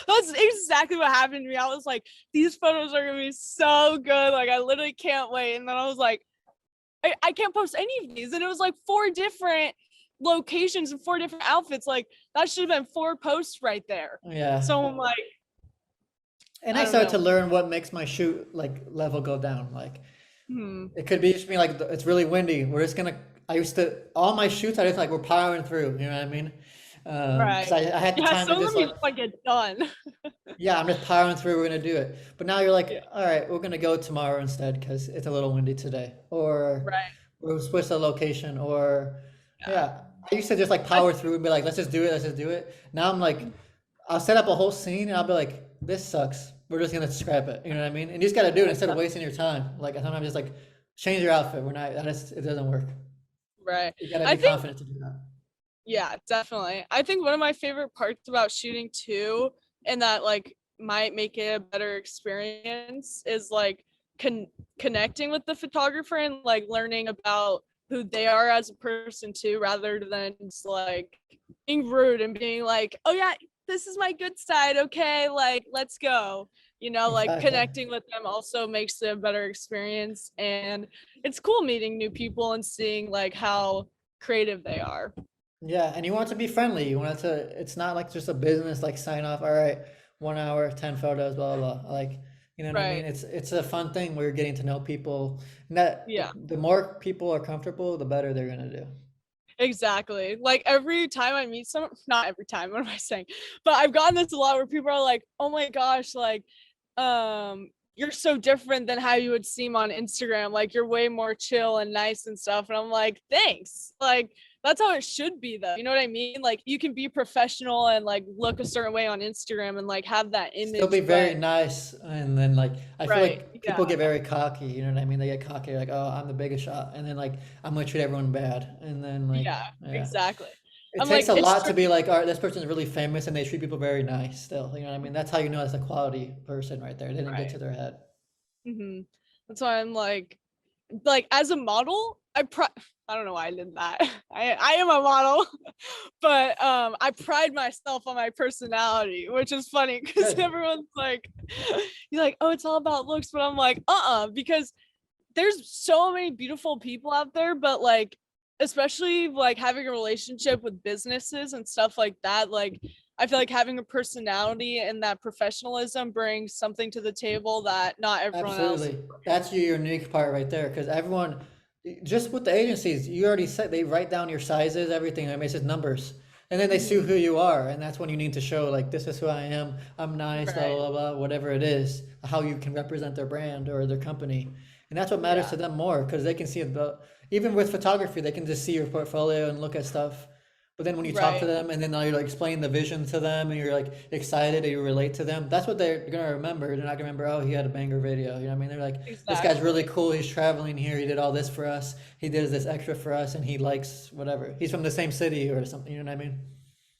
B: That's exactly what happened to me. I was like, these photos are gonna be so good. Like I literally can't wait. And then I was like, I can't post any of these. And it was like 4 different locations and 4 different outfits. Like that should have been 4 posts right there.
A: Yeah.
B: So I'm like,
A: And I
B: I don't
A: started
B: know.
A: to learn what makes my shoot like level go down. Like
B: Hmm.
A: it could be just me like it's really windy. We're just gonna. I used to all my shoots. I just like we're powering through. You know what I mean? Because
B: Right.
A: I had the
B: Yeah,
A: time to
B: some of
A: just
B: them you
A: like
B: just like get done.
A: yeah, I'm just powering through. We're gonna do it. But now you're
B: Yeah.
A: like, all right, we're gonna go tomorrow instead because it's a little windy today, or
B: Right.
A: we'll switch the location, or
B: Yeah.
A: yeah. I used to just like
B: I,
A: power through and be like, let's just do it. Let's just do it. Now I'm like, I'll set up a whole scene and I'll be like, this sucks. We're just gonna scrap it. You know what I mean? And you just gotta do it instead of wasting your time. Like sometimes just like change your outfit. We're not. It doesn't work.
B: right.
A: You gotta
B: I
A: be
B: think,
A: confident to do that.
B: yeah, definitely. I think one of my favorite parts about shooting too, and that like might make it a better experience, is like connecting with the photographer and like learning about who they are as a person too, rather than just like being rude and being like, oh yeah, this is my good side, okay, like let's go. Like
A: Exactly.
B: connecting with them also makes it a better experience, and it's cool meeting new people and seeing like how creative they are.
A: Yeah, and you want it to be friendly. You want it to. It's not like just a business like sign off. All right, 1 hour, 10 photos, blah blah blah. Like you know what I mean?
B: Right.
A: It's a fun thing where you're getting to know people. And that
B: Yeah,
A: the more people are comfortable, the better they're gonna do.
B: exactly. Like every time I meet someone, not every time, what am I saying? But I've gotten this a lot where people are like, oh my gosh, like, you're so different than how you would seem on Instagram. Like you're way more chill and nice and stuff. And I'm like, thanks. Like that's how it should be though. You know what I mean? Like you can be professional and like look a certain way on Instagram and like have that
A: Still be
B: image,
A: very
B: but
A: nice, and then like I feel
B: right.
A: like
B: Yeah.
A: people get very cocky, you know what I mean? They get cocky, like, oh, I'm the biggest shot, and then like I'm gonna treat everyone bad, and then like
B: Yeah,
A: yeah.
B: exactly.
A: It
B: I'm
A: takes
B: like,
A: a
B: it's
A: lot
B: true.
A: to be like, all right, this person's really famous and they treat people very nice still. You know what I mean? That's how you know that's a quality person right there. They didn't get
B: Right.
A: to their head.
B: That's why I'm like as a model, I don't know why I did that. I am a model, but I pride myself on my personality, which is funny because
A: Good.
B: everyone's like, you're like, oh, it's all about looks, but I'm like, because there's so many beautiful people out there, but like especially like having a relationship with businesses and stuff like that, like I feel like having a personality and that professionalism brings something to the table that not everyone else
A: Absolutely. That's your unique part right there. Because everyone, just with the agencies, you already said they write down your sizes, everything. I mean, it's just numbers. And then they see
B: Mhm.
A: who you are. And that's when you need to show, like, this is who I am. I'm nice, blah,
B: Right.
A: blah, blah, whatever it is, how you can represent their brand or their company. And that's what matters
B: Yeah.
A: to them more because they can see the, even with photography, they can just see your portfolio and look at stuff. But then when you talk to
B: Right.
A: them and then you like explain the vision to them and you're like excited and you relate to them, that's what they're gonna remember. They're not gonna remember, oh, he had a banger video. You know what I mean? They're like, this guy's really
B: Exactly.
A: cool. He's traveling here. He did all this for us. He did this extra for us, and he likes whatever. He's from the same city or something. You know what I mean?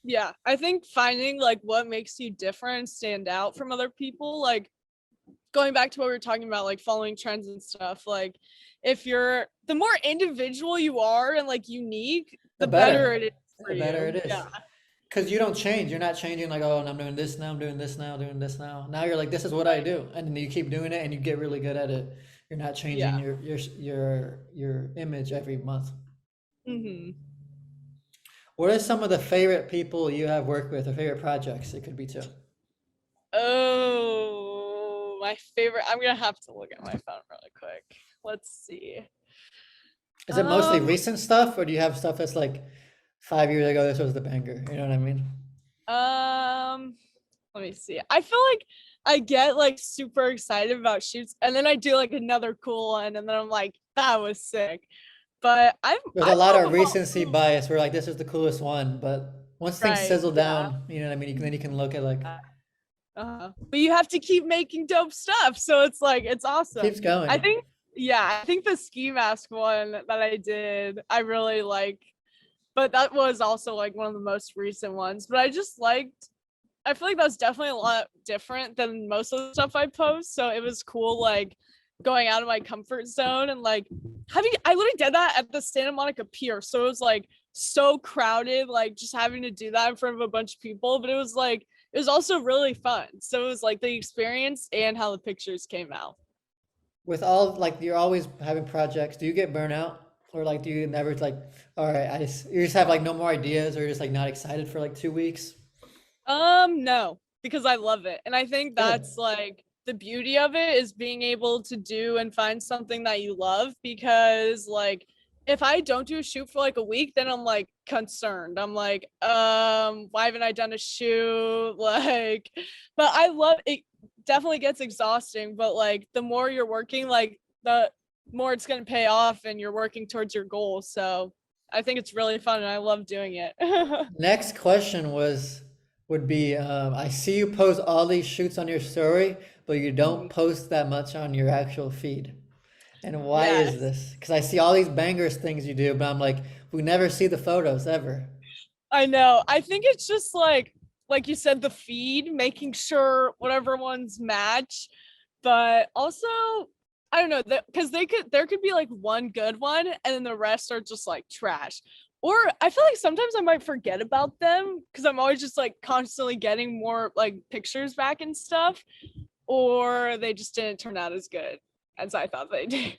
B: Yeah. I think finding like what makes you different, stand out from other people, like going back to what we were talking about, like following trends and stuff, like if you're the more individual you are and like unique,
A: The
B: the better
A: better,
B: it is for
A: the better it
B: you. Yeah.
A: is. Because you don't change. You're not changing like, oh, and I'm doing this now. I'm doing this now. Doing this now. Now you're like, this is what I
B: Right.
A: do, and then you keep doing it, and you get really good at it. You're not changing
B: Yeah.
A: your image every month.
B: Hmm.
A: What are some of the favorite people you have worked with or favorite projects? It could be too.
B: Oh, my favorite. I'm gonna have to look at my phone really quick. Let's see.
A: Is it mostly
B: Um,
A: recent stuff, or do you have stuff that's like 5 years ago? This was the banger. You know what I mean?
B: um, let me see. I feel like I get like super excited about shoots, and then I do like another cool one, and then I'm like, that was sick. But
A: There's a
B: I
A: lot of
B: love them
A: recency
B: all.
A: bias where like this is the coolest one, but once things
B: Right.
A: sizzle
B: Yeah.
A: down, you know what I mean? Then you can look at like
B: But you have to keep making dope stuff, so it's like it's
A: it
B: awesome.
A: keeps
B: I
A: going.
B: think, yeah, I think the ski mask one that I did, I really like, but that was also like one of the most recent ones. But I just liked. I feel like that's definitely a lot different than most of the stuff I post. So it was cool, like going out of my comfort zone and like having. I literally did that at the Santa Monica Pier, so it was like so crowded, like just having to do that in front of a bunch of people. But it was like it was also really fun. So it was like the experience and how the pictures came out.
A: With all like you're always having projects, do you get burnout? Or like do you never like, all right, you just have like no more ideas or you're just like not excited for like 2 weeks?
B: No, because I love it. And I think
A: Good.
B: that's like the beauty of it is being able to do and find something that you love because like if I don't do a shoot for like a week, then I'm like concerned. I'm like, why haven't I done a shoot? Like, but I love it. Definitely gets exhausting, but like the more you're working, like the more it's gonna pay off and you're working towards your goal. So I think it's really fun and I love doing it.
A: Next question would be I see you post all these shoots on your story, but you don't post that much on your actual feed. And why is
B: Yes.
A: this? Because I see all these bangers things you do, but I'm like, we never see the photos ever.
B: I know. I think it's just like you said, the feed, making sure whatever ones match, but also I don't know that because there could be like one good one and then the rest are just like trash. Or I feel like sometimes I might forget about them because I'm always just like constantly getting more like pictures back and stuff, or they just didn't turn out as good as I thought they did.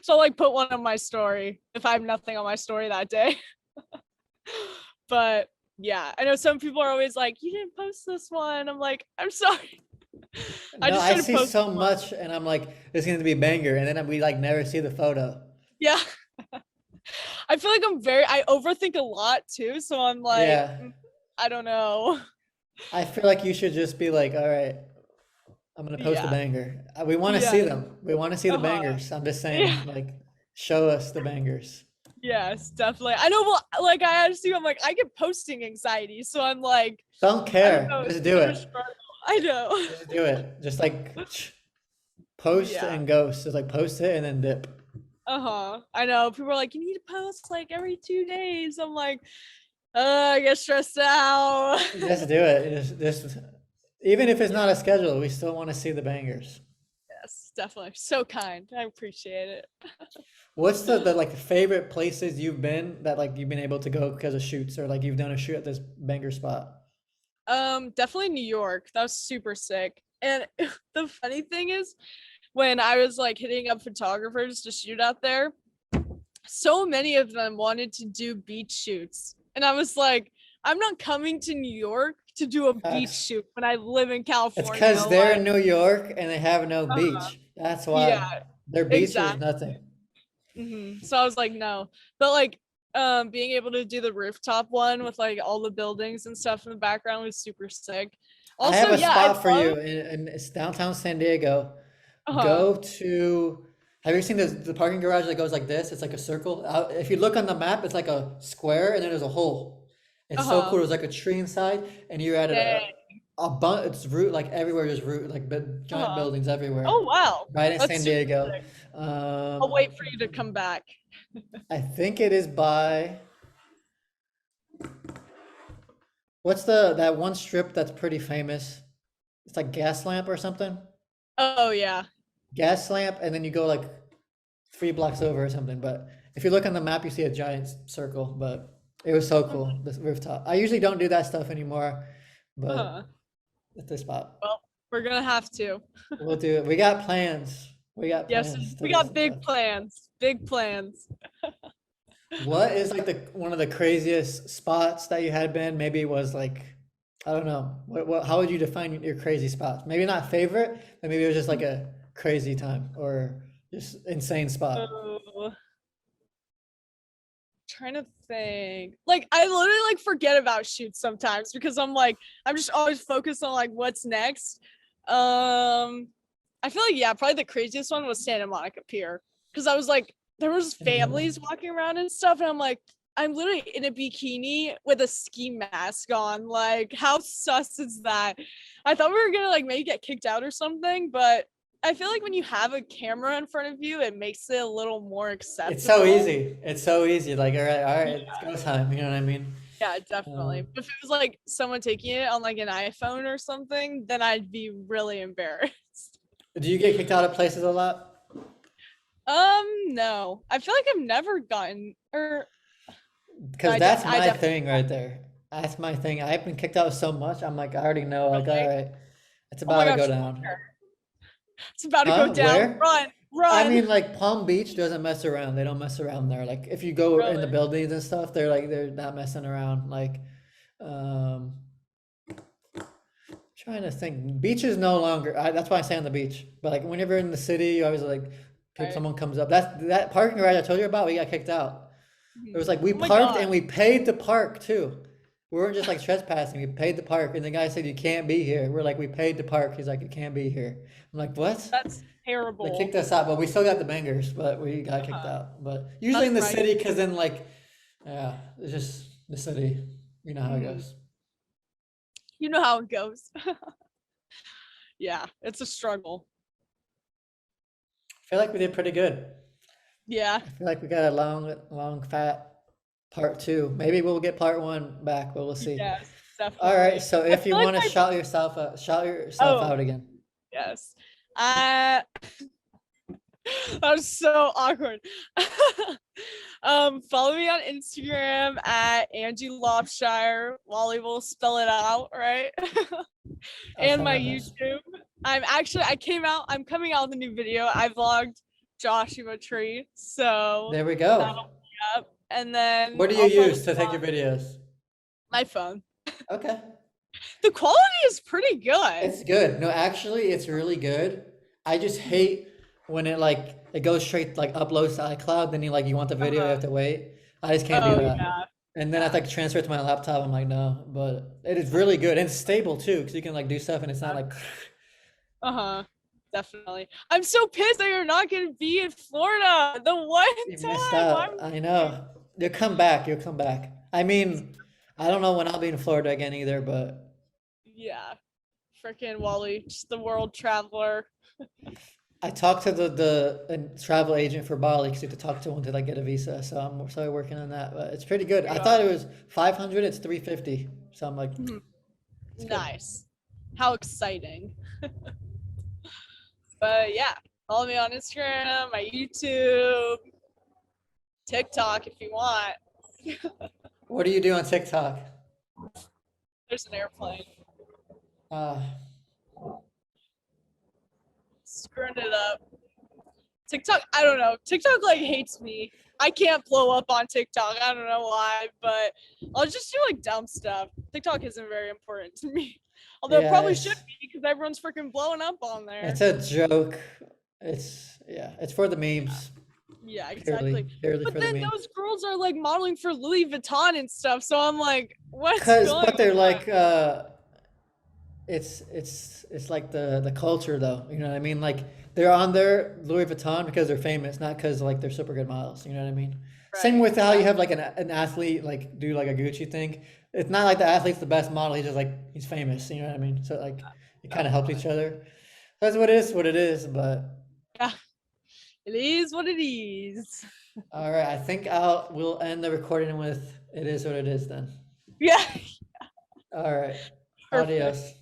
B: So I'll like put one on my story if I have nothing on my story that day. But yeah, I know some people are always like, you didn't post this one. I'm like, I'm sorry. I
A: No,
B: just
A: I
B: try to
A: see
B: post
A: so
B: one.
A: much, and I'm like, this is gonna be a banger, and then we like never see the photo.
B: Yeah. I feel like I overthink a lot too. So I'm like,
A: Yeah,
B: I don't know.
A: I feel like you should just be like, all right. I'm gonna post a
B: Yeah.
A: banger. We want to see
B: Yeah.
A: them. We want to see the
B: Uh-huh.
A: bangers. I'm just saying,
B: Yeah.
A: like, show us the bangers.
B: Yes, definitely. I know. Well, like I asked you, I'm like I get posting anxiety, so I'm like,
A: Don't
B: I don't
A: care.
B: know. It's
A: Just do
B: kind of a
A: it.
B: struggle. I know.
A: Just do it. Just like post
B: Yeah.
A: and ghost. Just like post it and then dip.
B: Uh-huh. I know. People are like, you need to post like every 2 days. I'm like, I get stressed out.
A: Just do it. Just even if it's not a schedule, we still want to see the bangers.
B: Yes, definitely. So kind. I appreciate it.
A: What's the like favorite places you've been that like you've been able to go because of shoots or like you've done a shoot at this banger spot?
B: Definitely New York. That was super sick. And the funny thing is, when I was like hitting up photographers to shoot out there, so many of them wanted to do beach shoots. And I was like, I'm not coming to New York to do a beach
A: Facts.
B: shoot when I live in
A: It's
B: California.
A: because they're
B: Like,
A: in New York and they have no
B: uh,
A: beach. That's
B: yeah,
A: why their beach is
B: exactly.
A: nothing.
B: So I was like, no. But like, being able to do the rooftop one with like all the buildings and stuff in the background was super sick.
A: I
B: Also,
A: have a
B: yeah, I
A: spot for
B: love.
A: you and it's downtown San Diego.
B: Uh-huh.
A: Go to, have you seen the parking garage that goes like this? It's like a circle. If you look on the map, it's like a square and then there's a hole. It's so cool.
B: Uh-huh.
A: There's like a tree inside and you're at
B: Dang.
A: a bunch, it's root, like everywhere, there's root, like giant
B: Uh-huh.
A: buildings
B: Oh
A: everywhere.
B: wow.
A: Right in
B: That's
A: San
B: super
A: Diego.
B: sick. I'll
A: I
B: wait for you to come back.
A: I think it is by, what's that one strip that's pretty famous? It's like Gas Lamp or something.
B: Oh yeah.
A: Gas Lamp, and then you go like 3 blocks over or something. But if you look on the map, you see a giant circle. But it was so cool, this rooftop. I usually don't do that stuff anymore, but
B: Uh-huh.
A: at this spot,
B: Well, we're gonna have to.
A: we'll do it. We got plans. We got
B: Yes,
A: plans to
B: we
A: do
B: got
A: some stuff.
B: big plans. Big plans.
A: What is like the one of the craziest spots that you had been? Maybe it was like, I don't know. How would you define your crazy spots? Maybe not favorite, but maybe it was just like a crazy time or just insane spot.
B: Oh, trying to think. Like I literally like forget about shoots sometimes because I'm like I'm just always focused on like what's next. I feel like yeah, probably the craziest one was Santa Monica Pier because I was like there was families walking around and stuff and I'm like I'm literally in a bikini with a ski mask on. Like how sus is that? I thought we were gonna like maybe get kicked out or something, but I feel like when you have a camera in front of you, it makes it a little more
A: It's so
B: acceptable.
A: easy. It's so easy. Like, all right, it's go time. You know what I mean?
B: Yeah, definitely.
A: Um,
B: If it was like someone taking it on like an iPhone or something, then I'd be really embarrassed.
A: do you get kicked out of places a lot?
B: No. I feel like I've never gotten or
A: Because that's
B: I
A: my
B: definitely
A: thing right there. That's my thing. I've been kicked out so much. I'm like, I already know. Like, all
B: really.
A: right, it's
B: Oh my
A: about to go
B: gosh,
A: down.
B: it's about to go
A: Huh?
B: down.
A: Where?
B: Run,
A: I
B: run.
A: mean, like Palm Beach doesn't mess around. They don't mess around there. Like if you go in the
B: Really?
A: buildings and stuff, they're not messing around. Like, um, trying to think. Beach is no longer. That's why I say on the beach. But like whenever in the city, you always like, if
B: Right.
A: someone comes up. That parking garage I told you about. We got kicked out. It was
B: Mhm.
A: like we
B: Oh my
A: parked
B: god.
A: and we paid to park too. We weren't just like trespassing. We paid to park, and the guy said you can't be here. We're like we paid to park. He's like you can't be here. I'm like what?
B: That's
A: They kicked
B: terrible.
A: us out, but we still got the bangers, but we got kicked
B: Uh-huh.
A: out. But usually
B: That's
A: in the
B: right.
A: city, because then like, yeah, it's just the city. You know how it
B: Mhm.
A: goes.
B: You know how it goes. Yeah, it's a struggle.
A: I feel like we did pretty good.
B: Yeah.
A: I feel like we got a long, fat part two. Maybe we'll get part one back, but we'll see.
B: Yes,
A: All right.
B: definitely.
A: So
B: I
A: if you
B: feel like
A: want to
B: my
A: shout yourself
B: oh
A: out again.
B: yes. Uh that was so awkward. Follow me on Instagram at Angie Lopshire. Wally will spell it out, right?
A: I'll
B: And
A: try
B: my
A: my best.
B: YouTube. I'm coming out with a new video. I vlogged Joshua Tree. So
A: There we
B: that'll
A: go.
B: be up. And then
A: What do you
B: I'll post
A: use to take
B: on
A: your videos?
B: my phone.
A: Okay.
B: The quality is pretty good.
A: It's good. No, actually, it's really good. I just hate when it goes straight like uploads to iCloud. Then you want the video, you have
B: Uh-huh.
A: to wait. I just can't do
B: Oh
A: that.
B: yeah.
A: And then I have
B: Yeah.
A: to like transfer it to my laptop. I'm like, no, but it is really good and it's stable too, because you can like do stuff and it's not like
B: Uh-huh. Definitely. I'm so pissed that you're not gonna be in Florida the one
A: You missed
B: time.
A: out. I know. You'll come back. You'll come back. I mean, I don't know when I'll be in Florida again either, but
B: Yeah. Freaking Wally, just the world traveler.
A: I talked to the travel agent for Bali because you have to talk to one to like get a visa. So I'm started working on that, but it's pretty good.
B: Oh my
A: I
B: God.
A: thought it was 500. It's 350. So I'm like,
B: Mhm.
A: it's good.
B: Nice. How exciting. But yeah, follow me on Instagram, my YouTube, TikTok if you want.
A: What do you do on TikTok?
B: There's an airplane.
A: Uh,
B: Screwing it up. TikTok, I don't know. TikTok like hates me. I can't blow up on TikTok. I don't know why, but I'll just do like dumb stuff. TikTok isn't very important to me. Although it
A: yeah,
B: probably should be because everyone's freaking blowing up on there.
A: it's a joke. It's for the memes.
B: Yeah, exactly.
A: Purely
B: But
A: for the
B: then
A: memes.
B: those girls are like modeling for Louis Vuitton and stuff. So I'm like, what's
A: Cause,
B: going
A: but they're
B: on?
A: like, it's like the culture though. You know what I mean? Like they're on their Louis Vuitton because they're famous, not because like they're super good models. You know what I mean? Same
B: Right.
A: with how you
B: Yeah.
A: have like an athlete like do like a Gucci thing. It's not like the athlete's the best model. He's just like he's famous. You know what I mean? So like it kind of helps
B: Definitely.
A: each other. That's what it is. What it is. But
B: Yeah. It is what it is.
A: all right, I think we'll end the recording with it is what it is then.
B: Yeah.
A: All right.
B: Perfect.
A: Adios.